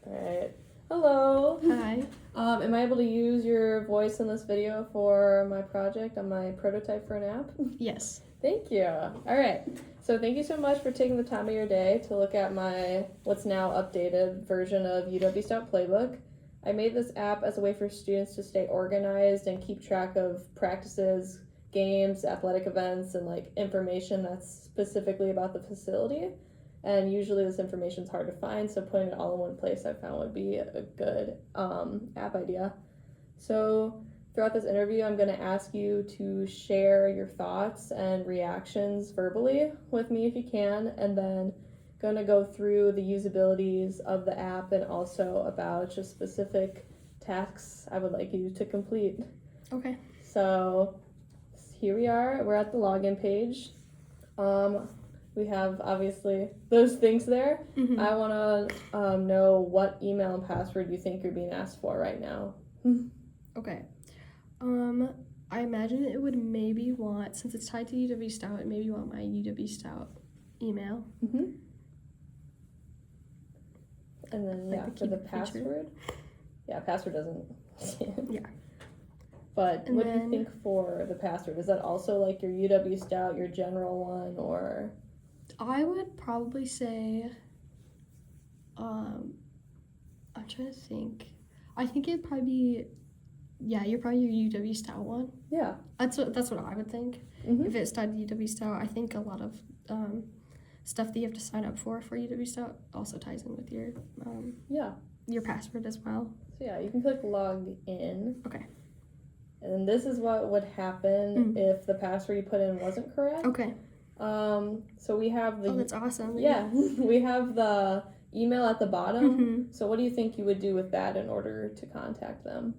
Alright. Hello. Hi. Am I able to use your voice in this video for my project on my prototype for an app? Yes. Thank you. Alright. So thank you so much for taking the time of your day to look at my what's now updated version of UW Stout Playbook. I made this app as a way for students to stay organized and keep track of practices, games, athletic events, and like information that's specifically about the facility. And usually this information is hard to find, so putting it all in one place I found would be a good app idea. So throughout this interview, I'm going to ask you to share your thoughts and reactions verbally with me if you can, and then going to go through the usabilities of the app and also about just specific tasks I would like you to complete. Okay. So here we are. We're at the login page. We have, obviously, those things there. Mm-hmm. I want to know what email and password you think you're being asked for right now. Okay. I imagine it would maybe want, since it's tied to UW Stout, it maybe want my UW Stout email. Mm-hmm. And then, Like for the password. Yeah, password doesn't. Yeah. But And what do you then- think for the password? Is that also like your UW Stout, your general one, or? I would probably say, I'm trying to think. I think it'd probably be, you're probably your UW Stout one. Yeah. That's what I would think. Mm-hmm. If it's tied to UW Stout, I think a lot of stuff that you have to sign up for UW Stout also ties in with your password as well. So yeah, you can click log in. Okay. And this is what would happen if the password you put in wasn't correct. Okay. So we have the... Oh, that's awesome. Yeah, we have the email at the bottom. Mm-hmm. So what do you think you would do with that in order to contact them?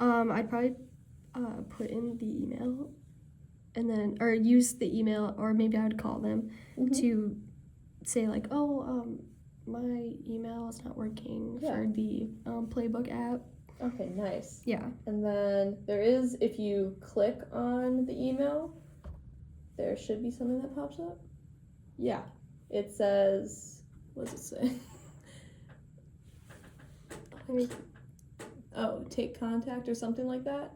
I'd probably put in the email and then, or use the email, or maybe I would call them to say like, my email is not working for the Playbook app. Okay, nice. Yeah. And then there is, if you click on the email, there should be something that pops up. Yeah. It says, what does it say? Take contact or something like that.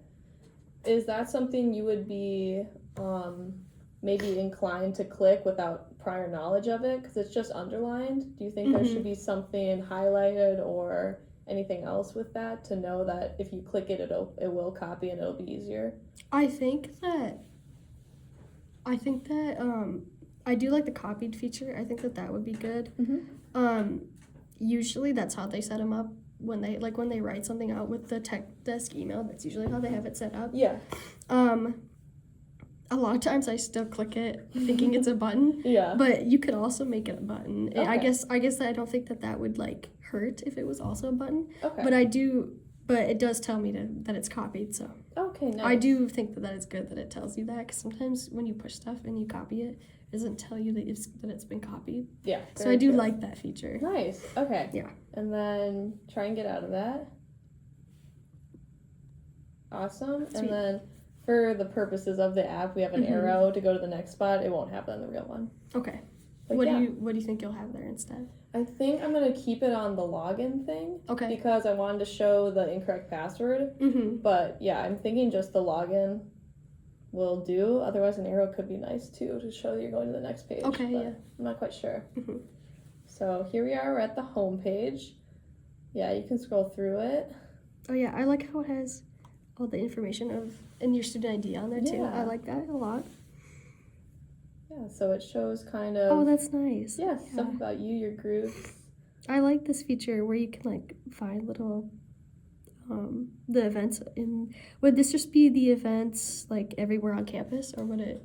Is that something you would be maybe inclined to click without prior knowledge of it? Because it's just underlined. Do you think there should be something highlighted or anything else with that to know that if you click it, it will copy and it'll be easier? I think that I do like the copied feature. I think that would be good. Usually that's how they set them up when they write something out with the tech desk email. That's usually how they have it set up. Yeah. A lot of times I still click it thinking it's a button. Yeah. But you could also make it a button. Okay. I guess I don't think that would like hurt if it was also a button. Okay. But it does tell me that it's copied, so. Okay, nice. I do think that it's good that it tells you that, because sometimes when you push stuff and you copy it, it doesn't tell you that it's been copied. Yeah. So I do like that feature. Nice. Okay. Yeah. And then try and get out of that. Awesome. Sweet. And then for the purposes of the app, we have an arrow to go to the next spot. It won't happen on the real one. Okay. But What do you think you'll have there instead? I think I'm going to keep it on the login thing. Okay. Because I wanted to show the incorrect password. But yeah, I'm thinking just the login will do. Otherwise, an arrow could be nice too to show that you're going to the next page. Okay, but yeah. I'm not quite sure. So here we are. We're at the home page. Yeah, you can scroll through it. Oh yeah, I like how it has all the information and your student ID on there too. Yeah. I like that a lot. Yeah, so it shows kind of... Oh, that's nice. Yeah, stuff about you, your groups. I like this feature where you can like find little the events would this just be the events like everywhere on campus, or would it?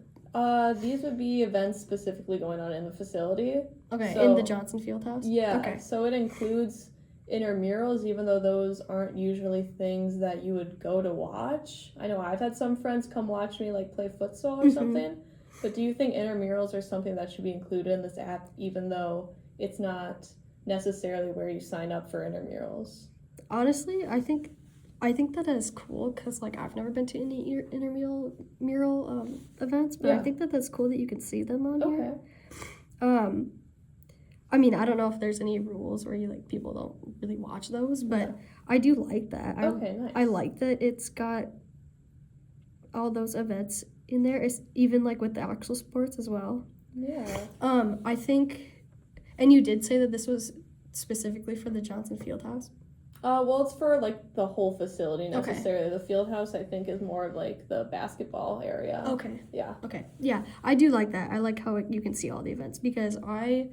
These would be events specifically going on in the facility. Okay, so, in the Johnson Fieldhouse? Yeah, okay. So it includes intramurals, even though those aren't usually things that you would go to watch. I know I've had some friends come watch me like play futsal or something. But do you think intramurals are something that should be included in this app, even though it's not necessarily where you sign up for intramurals? Honestly, I think that is cool, because like I've never been to any mural events, but I think that that's cool that you can see them on here. I mean, I don't know if there's any rules where you like people don't really watch those, but Yeah. I do like that. Okay, nice. I like that it's got all those events in there. It's even like with the actual sports as well. Yeah. I think, and you did say that this was specifically for the Johnson Fieldhouse. Well, it's for like the whole facility Okay. necessarily. The field house, I think, is more of like the basketball area. Okay. Yeah. Okay. Yeah, I do like that. I like how you can see all the events because I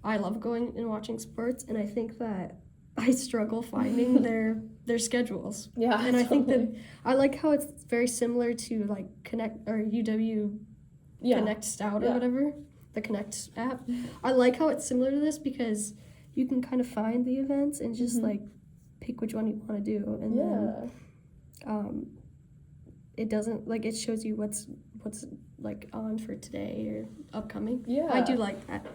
love going and watching sports, and I think that I struggle finding their schedules. Yeah. And I think that totally. I like how it's very similar to like Connect or UW Yeah. Connect Stout or Yeah. whatever, the Connect app. I like how it's similar to this because you can kind of find the events and just like pick which one you want to do, and then it doesn't like it shows you what's like on for today or upcoming. Yeah. I do like that.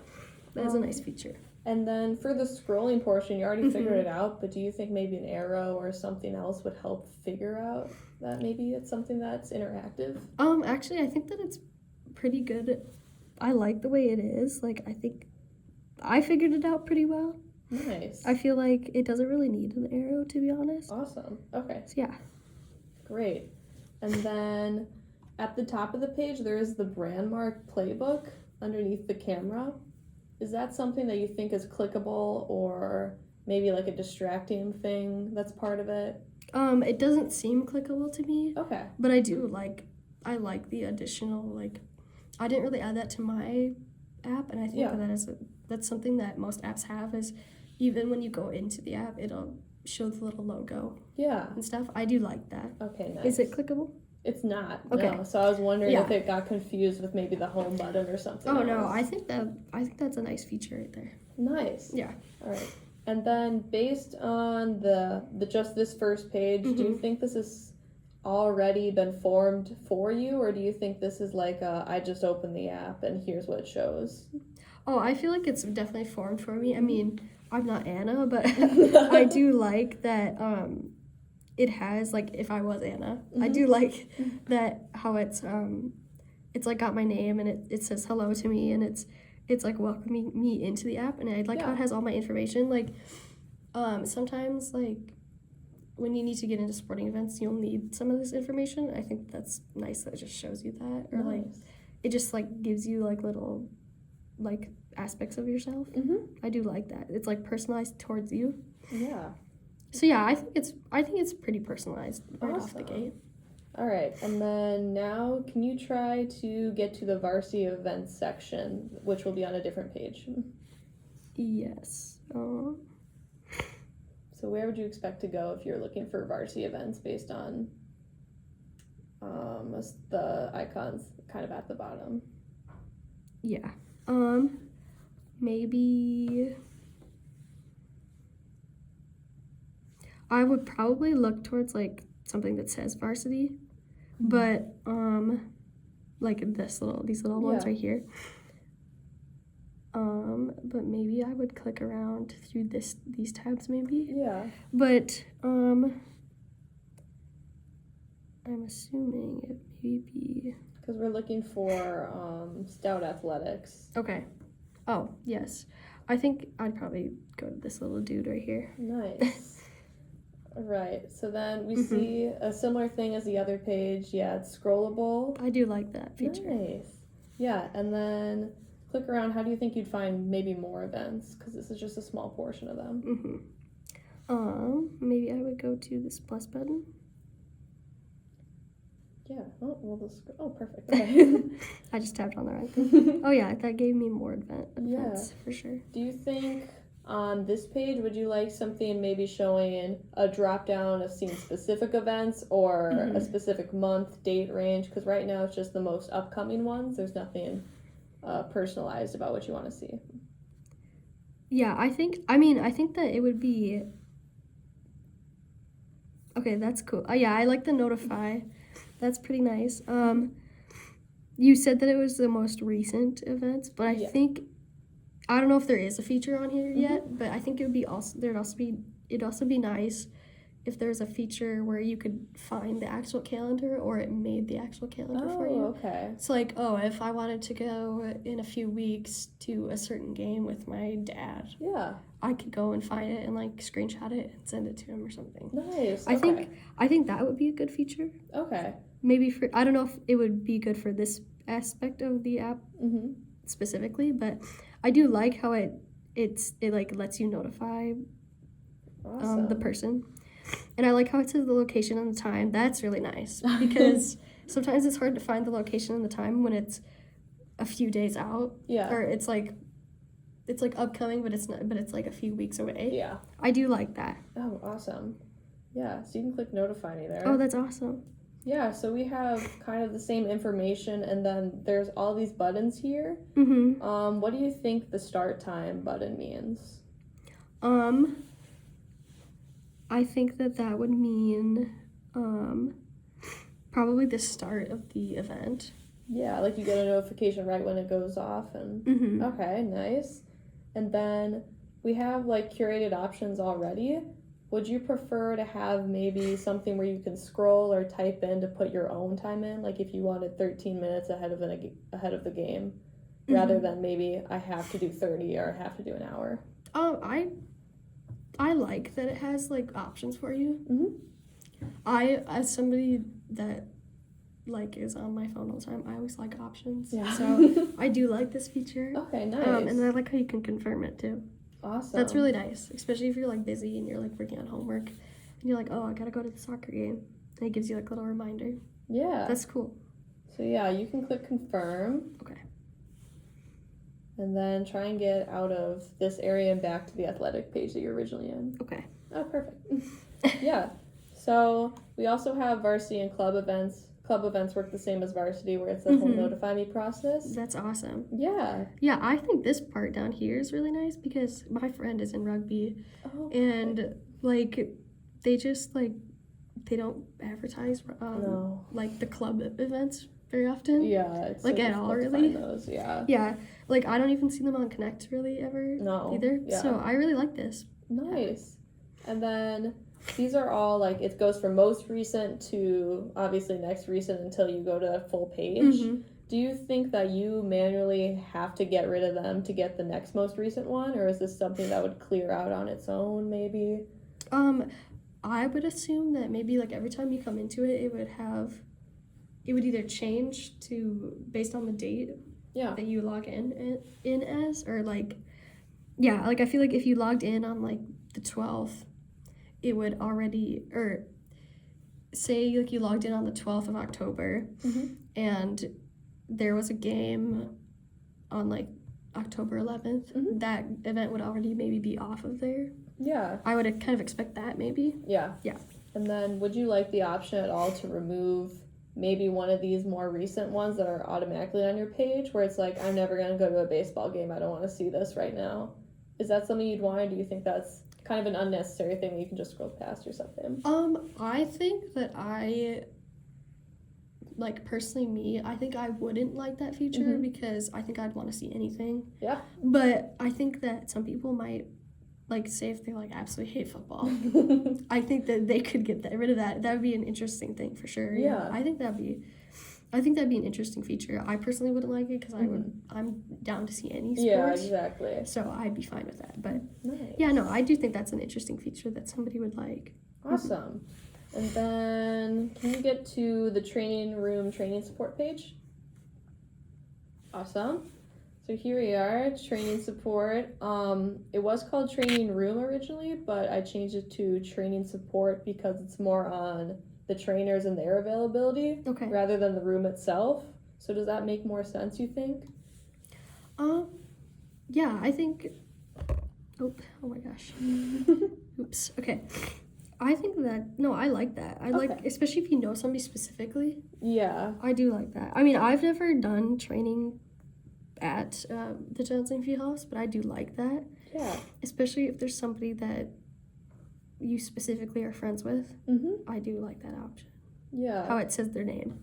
That's a nice feature. And then for the scrolling portion, you already figured it out, but do you think maybe an arrow or something else would help figure out that maybe it's something that's interactive? Actually, I think that it's pretty good. I like the way it is. Like, I think I figured it out pretty well. Nice. I feel like it doesn't really need an arrow, to be honest. Awesome. Okay. So, yeah. Great. And then at the top of the page, there is the brand mark playbook underneath the camera. Is that something that you think is clickable or maybe like a distracting thing that's part of it? It doesn't seem clickable to me. Okay. But I like the additional, like, I didn't really add that to my app, and I think that's something that most apps have is even when you go into the app, it'll show the little logo and stuff. I do like that. Okay, nice. Is it clickable? It's not. Okay. No. So I was wondering if it got confused with maybe the home button or something. Oh, no. else. I think that's a nice feature right there. Nice. Yeah. All right. And then based on the just this first page, do you think this has already been formed for you, or do you think this is like I just opened the app and here's what it shows? Oh, I feel like it's definitely formed for me. I mean, I'm not Anna, but I do like that it has, like, if I was Anna, I do like that how it's like got my name and it says hello to me, and it's like welcoming me into the app, and I like how it has all my information. Like, sometimes, like, when you need to get into sporting events, you'll need some of this information. I think that's nice that it just shows you that. Or, like, it just, like, gives you, like, little, like, aspects of yourself. I do like that. It's, like, personalized towards you. Yeah. So, yeah, I think it's pretty personalized right off the gate. All right, and then now can you try to get to the varsity events section, which will be on a different page? Yes. So where would you expect to go if you're looking for varsity events based on the icons kind of at the bottom? Yeah. Maybe I would probably look towards like something that says varsity, but like these little ones right here. But maybe I would click around through these tabs maybe. Yeah. But I'm assuming it may be because we're looking for Scout Athletics. Okay. Oh, yes. I think I'd probably go to this little dude right here. Nice. Right. So then we see a similar thing as the other page. Yeah, it's scrollable. I do like that feature. Nice. Yeah, and then click around. How do you think you'd find maybe more events? Because this is just a small portion of them. Maybe I would go to this plus button. Yeah. Oh, well, oh, perfect. Okay. I just tapped on the right thing. Oh, yeah, that gave me more events for sure. Do you think on this page, would you like something maybe showing a drop down of seeing specific events or a specific month, date range? Because right now it's just the most upcoming ones. There's nothing personalized about what you want to see. Yeah, I think that it would be... Okay, that's cool. Yeah, I like the notify. That's pretty nice. You said that it was the most recent events, but I think... I don't know if there is a feature on here yet, but I think it'd also be nice if there's a feature where you could find the actual calendar or it made the actual calendar for you. Okay. It's like, oh, if I wanted to go in a few weeks to a certain game with my dad, Yeah. I could go and find it and like screenshot it and send it to him or something. Nice. I think that would be a good feature. Okay. Maybe for, I don't know if it would be good for this aspect of the app specifically, but I do like how it like lets you notify the person. And I like how it says the location and the time. That's really nice because sometimes it's hard to find the location and the time when it's a few days out. Yeah. Or it's like upcoming, but it's not. But it's like a few weeks away. Yeah. I do like that. Oh, awesome. Yeah. So you can click notify me there. Oh, that's awesome. Yeah. So we have kind of the same information, and then there's all these buttons here. What do you think the start time button means? I think that would mean probably the start of the event. Yeah, like you get a notification right when it goes off, and okay, nice. And then we have like curated options already. Would you prefer to have maybe something where you can scroll or type in to put your own time in, like if you wanted 13 minutes ahead of the game, rather than maybe I have to do 30 or I have to do an hour? I like that it has like options for you. I, as somebody that like is on my phone all the time, I always like options. Yeah. So I do like this feature. Okay, nice. And I like how you can confirm it too. Awesome. That's really nice, especially if you're like busy and you're like working on homework and you're like, oh, I gotta go to the soccer game, and it gives you like a little reminder. Yeah. That's cool. So yeah, you can click confirm. Okay. And then try and get out of this area and back to the athletic page that you're originally in. Okay. Oh, perfect. Yeah. So we also have varsity and club events. Club events work the same as varsity, where it's the whole notify me process. That's awesome. Yeah. Yeah, I think this part down here is really nice because my friend is in rugby, and like they just like they don't advertise like the club events very often. Yeah, it's like so at all, difficult to really. find those, yeah. Yeah, like I don't even see them on Connect really ever either. Yeah. So I really like this. Nice. And then these are all like it goes from most recent to obviously next recent until you go to a full page. Do you think that you manually have to get rid of them to get the next most recent one, or is this something that would clear out on its own maybe? I would assume that maybe like every time you come into it, it would either change to based on the date that you log in as, or like I feel like if you logged in on like the 12th, it would already, or say like you logged in on the 12th of October and there was a game on like October 11th, that event would already maybe be off of there. Yeah. I would kind of expect that maybe. Yeah. Yeah. And then would you like the option at all to remove maybe one of these more recent ones that are automatically on your page where it's like, I'm never going to go to a baseball game. I don't want to see this right now. Is that something you'd want, or do you think that's kind of an unnecessary thing that you can just scroll past or something? I think that like personally I think I wouldn't like that feature because I think I'd want to see anything. Yeah. But I think that some people might like say if they like absolutely hate football. I think that they could get rid of that. That would be an interesting thing for sure. Yeah. I think that'd be an interesting feature. I personally wouldn't like it because I'm down to see any sports. Yeah, exactly. So I'd be fine with that. But nice. yeah, no, I do think that's an interesting feature that somebody would like. Awesome. And then can you get to the training room training support page? Awesome. So here we are, training support. It was called training room originally, but I changed it to training support because it's more on the trainers and their availability rather than the room itself. So does that make more sense, you think? Yeah, I think oh my gosh. Oops. Okay. I think that I like that. I like, especially if you know somebody specifically. Yeah. I do like that. I mean, I've never done training at the Johnson Field House, but I do like that. Yeah. Especially if there's somebody that you specifically are friends with. I do like that option. Yeah. How it says their name,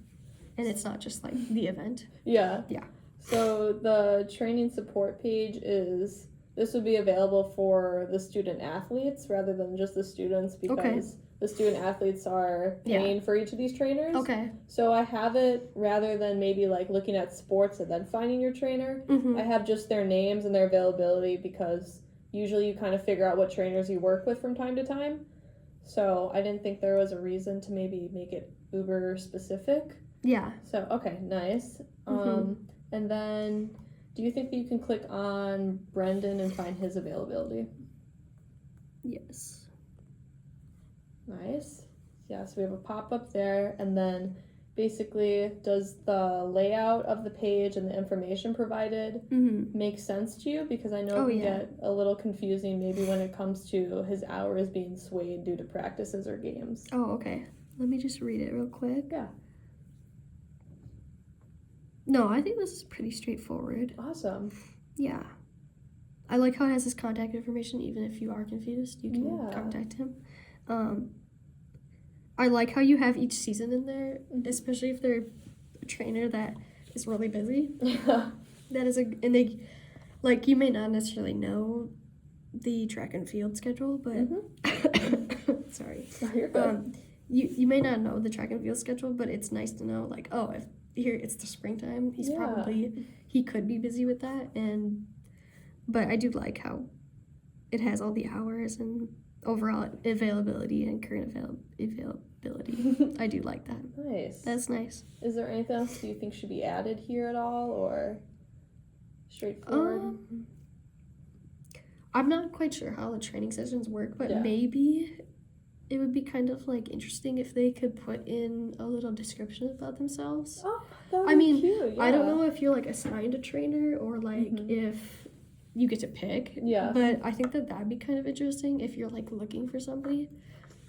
and it's not just like the event. Yeah. Yeah. So the training support page is this would be available for the student athletes rather than just the students because the student athletes are paying for each of these trainers. Okay. So I have it rather than maybe like looking at sports and then finding your trainer. Mm-hmm. I have just their names and their availability because usually you kind of figure out what trainers you work with from time to time. So I didn't think there was a reason to maybe make it uber specific. Yeah. So, okay, nice. And then do you think that you can click on Brendan and find his availability? Yes. Nice. Yeah, so we have a pop-up there, and then basically does the layout of the page and the information provided make sense to you? Because I know it can get a little confusing maybe when it comes to his hours being swayed due to practices or games. Oh, okay. Let me just read it real quick. Yeah. No, I think this is pretty straightforward. Awesome. Yeah. I like how it has his contact information. Even if you are confused, you can contact him. I like how you have each season in there, especially if they're a trainer that is really busy. That is and they, like, you may not necessarily know the track and field schedule, but sorry. You're good. You may not know the track and field schedule, but it's nice to know, like, oh, if here it's the springtime, he could be busy with that, but I do like how it has all the hours and overall availability and current availability. I do like that. Nice. That's nice. Is there anything else you think should be added here at all, or straightforward? I'm not quite sure how the training sessions work, but maybe it would be kind of like interesting if they could put in a little description about themselves. Oh, that would be cute. Yeah. I don't know if you're like assigned a trainer or like if you get to pick. Yeah. But I think that'd be kind of interesting if you're like looking for somebody.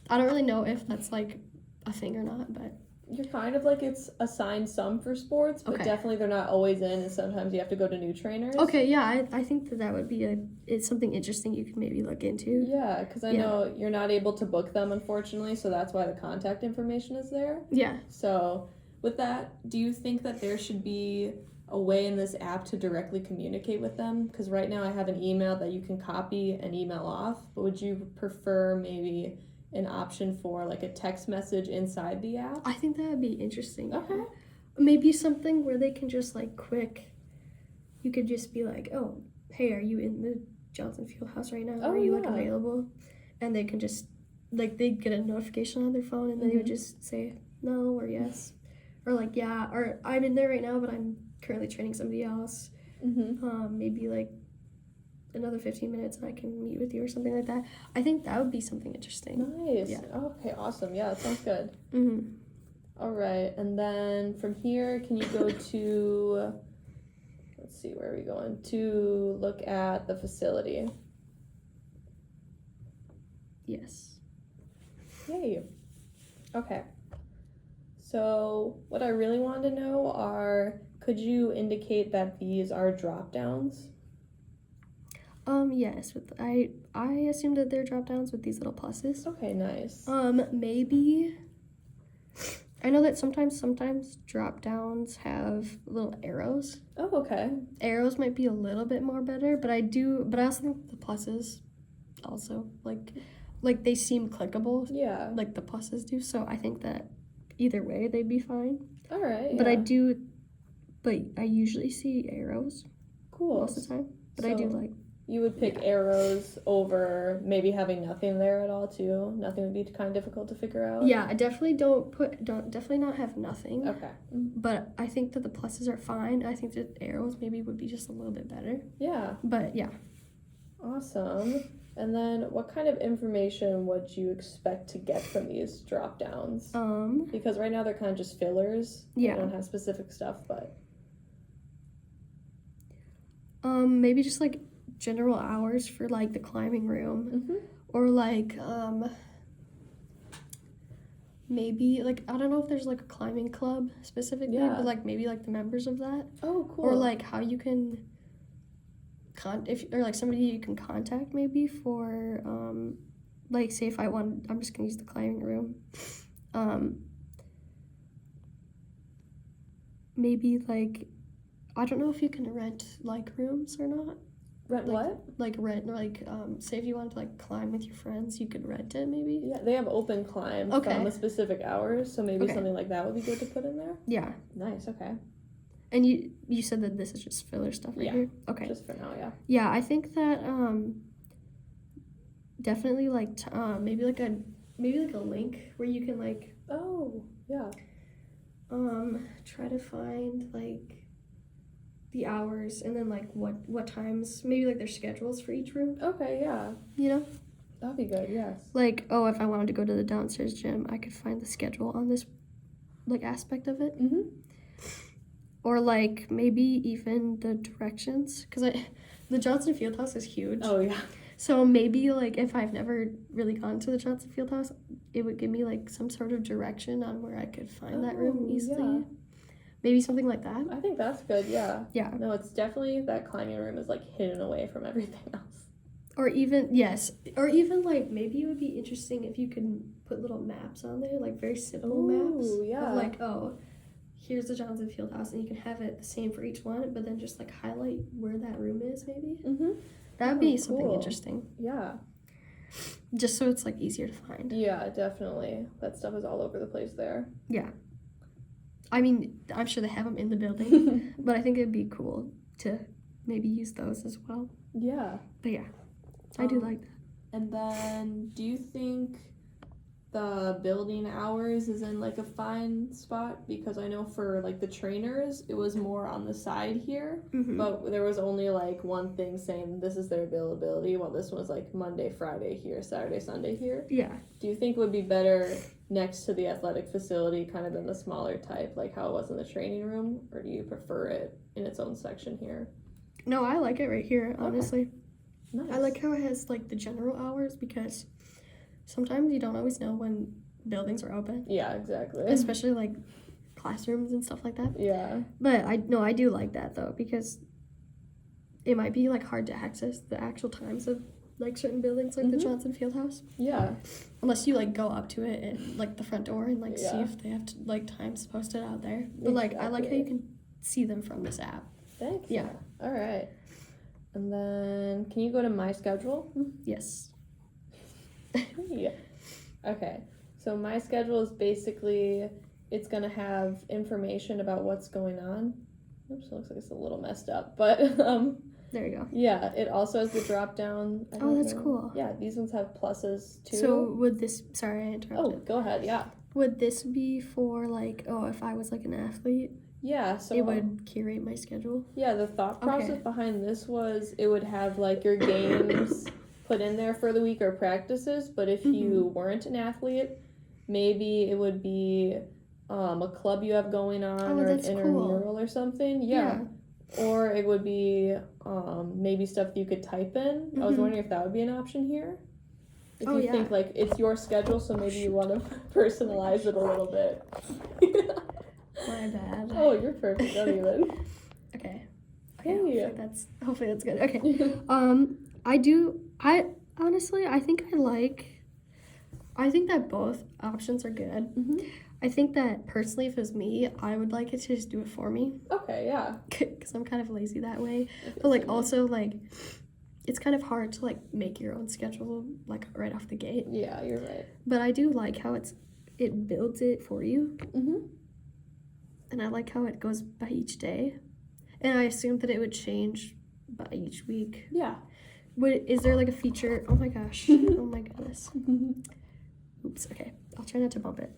I don't really know if that's like a thing or not, but you're kind of like it's assigned some for sports, but definitely they're not always in, and sometimes you have to go to new trainers. Okay, yeah, I think that would be it's something interesting you could maybe look into. Yeah, because I know you're not able to book them, unfortunately, so that's why the contact information is there. Yeah. So with that, do you think that there should be a way in this app to directly communicate with them? Because right now I have an email that you can copy and email off, but would you prefer maybe an option for like a text message inside the app? I think that would be interesting. Okay. Maybe something where they can just like you could just be like, oh, hey, are you in the Johnson Field House right now? Are you like available? And they can just like they'd get a notification on their phone and then they would just say no or yes. Or like, yeah, or I'm in there right now, but I'm currently training somebody else. Maybe like another 15 minutes and I can meet with you or something like that. I think that would be something interesting. Nice. Yeah. Okay, awesome. Yeah, that sounds good. All right, and then from here, can you go to, let's see, where are we going? To look at the facility. Yes. Yay. Okay. So what I really wanted to know are, could you indicate that these are drop downs? Yes. I assume that they're drop downs with these little pluses. Okay, nice. Maybe. I know that sometimes drop downs have little arrows. Oh, okay. Arrows might be a little bit more better, but I also think the pluses also like they seem clickable. Yeah. Like the pluses do. So I think that either way they'd be fine. All right. But I usually see arrows. Cool. Most of the time. But I do like. You would pick arrows over maybe having nothing there at all too. Nothing would be kind of difficult to figure out. Yeah, I definitely definitely not have nothing. Okay. But I think that the pluses are fine. I think that arrows maybe would be just a little bit better. Yeah. But yeah. Awesome. And then what kind of information would you expect to get from these drop downs? Because right now they're kind of just fillers. Yeah. They don't have specific stuff, but maybe just like general hours for like the climbing room. Or like maybe like I don't know if there's like a climbing club specifically, but like maybe like the members of that. Oh, cool. Or like how you can or like somebody you can contact maybe for like say if I'm just gonna use the climbing room. Maybe like I don't know if you can rent like rooms or not. Rent what? Like rent, say if you wanted to like climb with your friends, you could rent it maybe. Yeah, they have open climb from a specific hours, so maybe something like that would be good to put in there. Yeah. Nice. Okay. And you said that this is just filler stuff right here. Okay. Just for now, yeah. Yeah, I think that definitely like maybe like a link where you can like try to find like the hours and then like what times, maybe like their schedules for each room. Okay, yeah. You know? That'd be good, yes. Like, oh, if I wanted to go to the downstairs gym, I could find the schedule on this like aspect of it. Mm-hmm. Or like maybe even the directions, because the Johnson Fieldhouse is huge. Oh yeah. So maybe like if I've never really gone to the Johnson Fieldhouse, it would give me like some sort of direction on where I could find that room easily. Yeah. Maybe something like that. I think that's good, yeah. Yeah. No, it's definitely, that climbing room is like hidden away from everything else. Or even like maybe it would be interesting if you could put little maps on there, like very simple maps. Yeah. Of like, oh, here's the Johnson Fieldhouse, and you can have it the same for each one, but then just like highlight where that room is maybe. Mm-hmm. That'd be something interesting. Yeah. Just so it's like easier to find. Yeah, definitely. That stuff is all over the place there. Yeah. I mean, I'm sure they have them in the building, but I think it'd be cool to maybe use those as well. Yeah. But yeah, I do like that. And then, do you think the building hours is in like a fine spot? Because I know for like the trainers, it was more on the side here, but there was only like one thing saying this is their availability, while this one was like Monday, Friday here, Saturday, Sunday here. Yeah. Do you think it would be better next to the athletic facility, kind of in the smaller type, like how it was in the training room, or do you prefer it in its own section here? No, I like it right here, honestly. Okay. Nice. I like how it has like the general hours, because sometimes you don't always know when buildings are open. Yeah, exactly. Especially like classrooms and stuff like that. Yeah. But I do like that though, because it might be like hard to access the actual times of like certain buildings, like the Johnson Fieldhouse. Yeah. Unless you like go up to it and like the front door and like see if they have like times posted out there. But like I like how you can see them from this app. Thanks. Yeah. All right. And then can you go to my schedule? Yes. Yeah. Okay. So my schedule is basically, it's going to have information about what's going on. Oops, it looks like it's a little messed up, but there you go. Yeah, it also has the drop down. Oh, that's cool. Yeah, these ones have pluses too. So would this, sorry, I interrupted. Oh, go ahead. Yeah. Would this be for like, oh, if I was like an athlete? Yeah, so it would curate my schedule. Yeah, the thought process behind this was it would have like your games put in there for the week or practices, but if you weren't an athlete, maybe it would be a club you have going on, or an intramural or something. Yeah. Or it would be maybe stuff that you could type in. I was wondering if that would be an option here. If you think like it's your schedule, so maybe you want to personalize it a little bit. My bad. Oh, you're perfect. Don't even. Okay. Hey. Hopefully that's good. Okay. I honestly, I think that both options are good. I think that personally, if it was me, I would like it to just do it for me. Okay, yeah. Because I'm kind of lazy that way. But like also like, it's kind of hard to like make your own schedule like right off the gate. Yeah, you're right. But I do like how it builds it for you. And I like how it goes by each day. And I assumed that it would change by each week. Yeah. Is there like a feature? Oh my gosh. Oh my goodness. Oops, okay. I'll try not to bump it.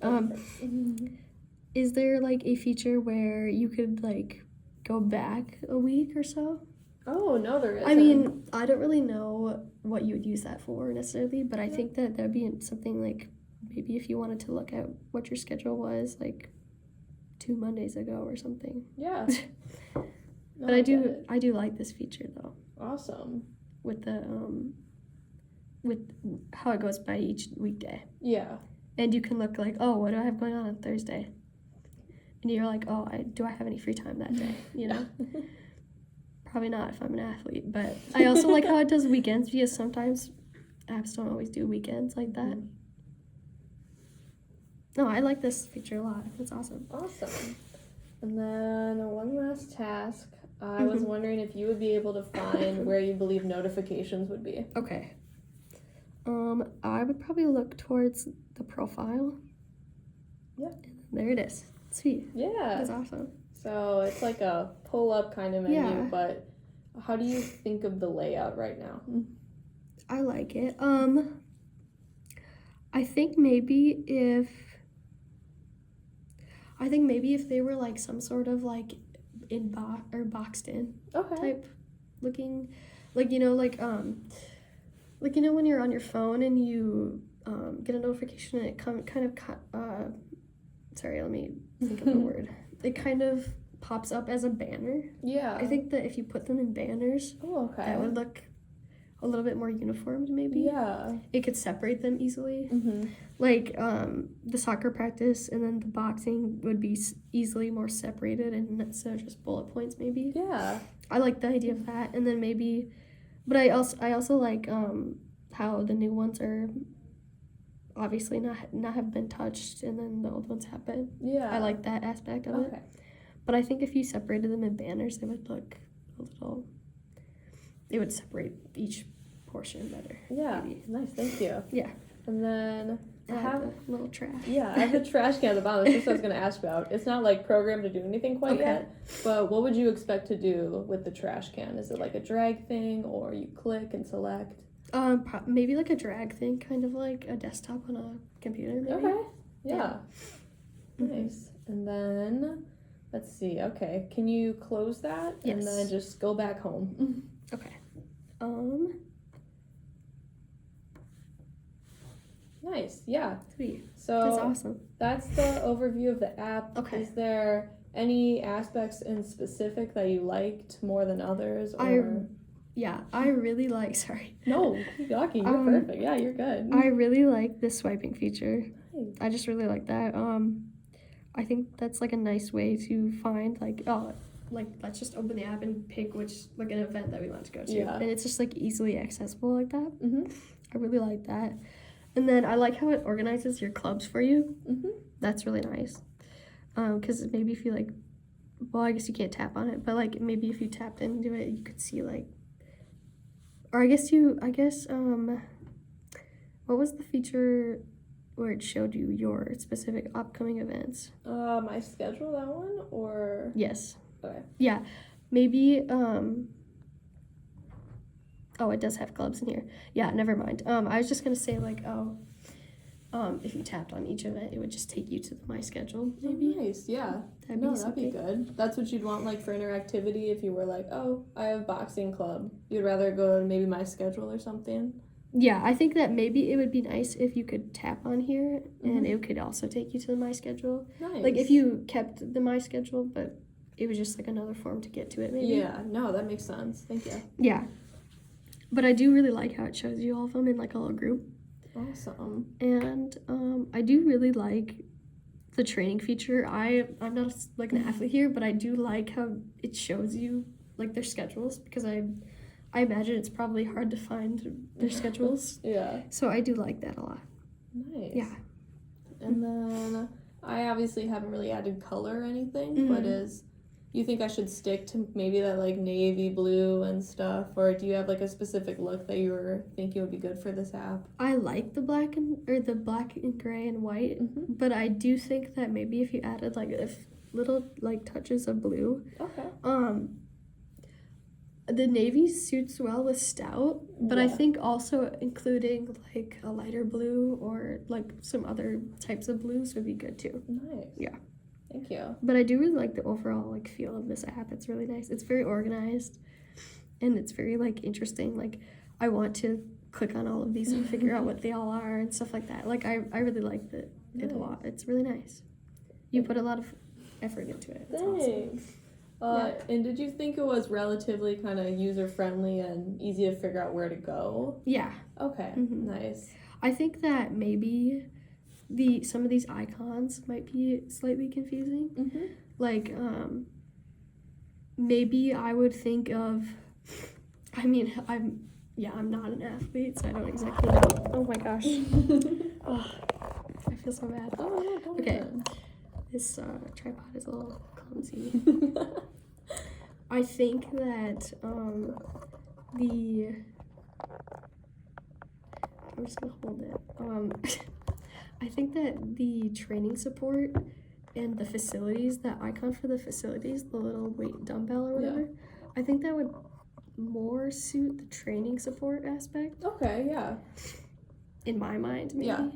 Is there like a feature where you could like go back a week or so? Oh, no, there isn't. I mean, I don't really know what you would use that for necessarily, but I think that would be something like maybe if you wanted to look at what your schedule was like 2 Mondays ago or something. Yeah. But I do like this feature though. Awesome. With the with how it goes by each weekday. Yeah. And you can look like, oh, what do I have going on Thursday? And you're like, oh, do I have any free time that day? You know? Probably not if I'm an athlete. But I also like how it does weekends, because sometimes apps don't always do weekends like that. No, I like this feature a lot. It's awesome. Awesome. And then one last task. I was wondering if you would be able to find where you believe notifications would be. Okay. I would probably look towards the profile. Yeah. There it is. Sweet. Yeah. That's awesome. So it's like a pull-up kind of menu, Yeah. but how do you think of the layout right now? I like it. I think maybe if they were like some sort of like boxed in Okay. type looking, like when you're on your phone and you get a notification and it sorry, let me think of the word. It kind of pops up as a banner. Yeah. I think that if you put them in banners, Oh, okay. that would look a little bit more uniformed, maybe. Yeah. It could separate them easily. Mm-hmm. Like the soccer practice and then the boxing would be easily more separated and instead of just bullet points, maybe. Yeah. I like the idea of that, and then maybe, but I also like how the new ones are obviously not have been touched, and then the old ones have been. Yeah. I like that aspect of it. But I think if you separated them in banners, it would look a little. It would separate each portion better. Yeah. Maybe. Nice. Thank you. Yeah. And then I have a little trash. Yeah, I have a trash can at the bottom. That's just what I was going to ask about. It's not like programmed to do anything quite yet, but what would you expect to do with the trash can? Is it like a drag thing, or you click and select? Maybe like a drag thing, kind of like a desktop on a computer. Maybe. Okay. Yeah. Nice. And then let's see. Okay, can you close that? Yes. And then just go back home. Okay. Nice. Yeah. Sweet. So That's awesome. That's the overview of the app. Okay. Is there any aspects in specific that you liked more than others? Or I really like. Sorry. No, keep talking. You're perfect. Yeah, you're good. I really like the swiping feature. Nice. I just really like that. I think that's like a nice way to find let's just open the app and pick an event that we want to go to. Yeah. And it's just like easily accessible like that. Mm-hmm. I really like that. And then I like how it organizes your clubs for you. Mm-hmm. That's really nice. Because maybe if you I guess you can't tap on it, but like maybe if you tapped into it, you could see what was the feature where it showed you your specific upcoming events? My schedule, that one, or Yes. okay. Yeah, maybe. Oh, it does have clubs in here. Yeah, never mind. I was just gonna say if you tapped on each event, it would just take you to my schedule. Maybe. Oh, nice. Yeah. That'd That'd be good. That's what you'd want, like, for interactivity. If you were like, oh, I have boxing club, you'd rather go to maybe my schedule or something. Yeah, I think that maybe it would be nice if you could tap on here and it could also take you to the my schedule. Nice. Like if you kept the my schedule, but it was just like another form to get to it. Maybe. Yeah. No, that makes sense. Thank you. Yeah. But I do really like how it shows you all of them in like a little group. Awesome. And I do really like the training feature. I'm not an athlete here, but I do like how it shows you like their schedules, because I imagine it's probably hard to find their schedules. Yeah. So I do like that a lot. Nice. Yeah. And then I obviously haven't really added color or anything, but you think I should stick to maybe that like navy blue and stuff, or do you have like a specific look that you were thinking would be good for this app? I like the black and gray and white, but I do think that maybe if you added little like touches of blue. Okay. The navy suits well with stout, but I think also including like a lighter blue or like some other types of blues would be good too. Nice. Yeah. Thank you. But I do really like the overall like feel of this app. It's really nice. It's very organized and it's very like interesting. Like I want to click on all of these and figure out what they all are and stuff like that. Like I really like it a lot. It's really nice. You put a lot of effort into it. It's Thanks. Awesome. And did you think it was relatively kind of user-friendly and easy to figure out where to go? Yeah. Okay, nice. I think that maybe some of these icons might be slightly confusing. Like, maybe I would think of, I'm not an athlete, so I don't exactly know. Oh my gosh. Oh, I feel so bad. Oh, yeah, don't Okay. even. This tripod is a little clumsy. I think that I'm just gonna hold it. I think that the training support and the facilities, that icon for the facilities, the little weight dumbbell or whatever, I think that would more suit the training support aspect. Okay, yeah. In my mind, maybe. Yeah.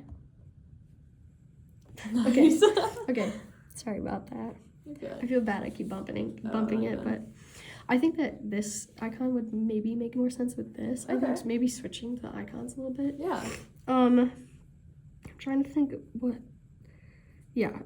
Okay. Nice. Okay. Sorry about that. Good. I feel bad I keep bumping it, good. but I think that this icon would maybe make more sense with this. I think maybe switching the icons a little bit. Yeah. I'm trying to think what. Yeah,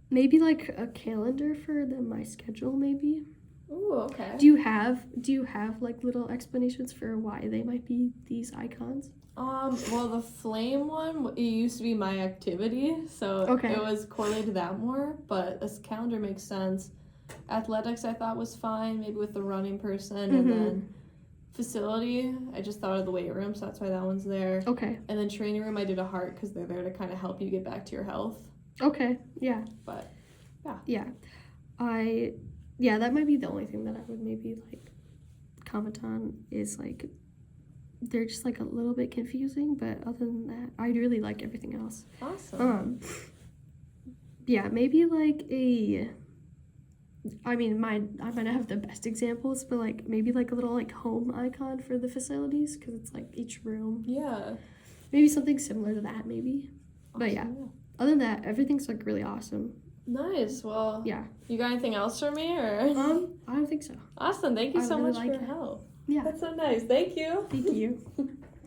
maybe like a calendar for my schedule, maybe. Ooh, okay. Do you have like little explanations for why they might be these icons? Well, the flame one, it used to be my activity, so it was correlated to that more, but this calendar makes sense. Athletics I thought was fine, maybe with the running person, and then facility, I just thought of the weight room, so that's why that one's there. Okay. And then training room, I did a heart because they're there to kind of help you get back to your health. Okay, yeah. But, yeah. Yeah, that might be the only thing that I would maybe, like, comment on is, like, they're just, like, a little bit confusing, but other than that, I really like everything else. Awesome. Yeah, maybe, like, I might not have the best examples, but, like, maybe, like, a little, like, home icon for the facilities, because it's, like, each room. Yeah. Maybe something similar to that, maybe. Awesome, but, yeah. Other than that, everything's, like, really awesome. Nice. Well, yeah. You got anything else for me, or? I don't think so. Awesome. Thank you so really much like for your it. help. Yeah. That's so nice. Thank you. Thank you.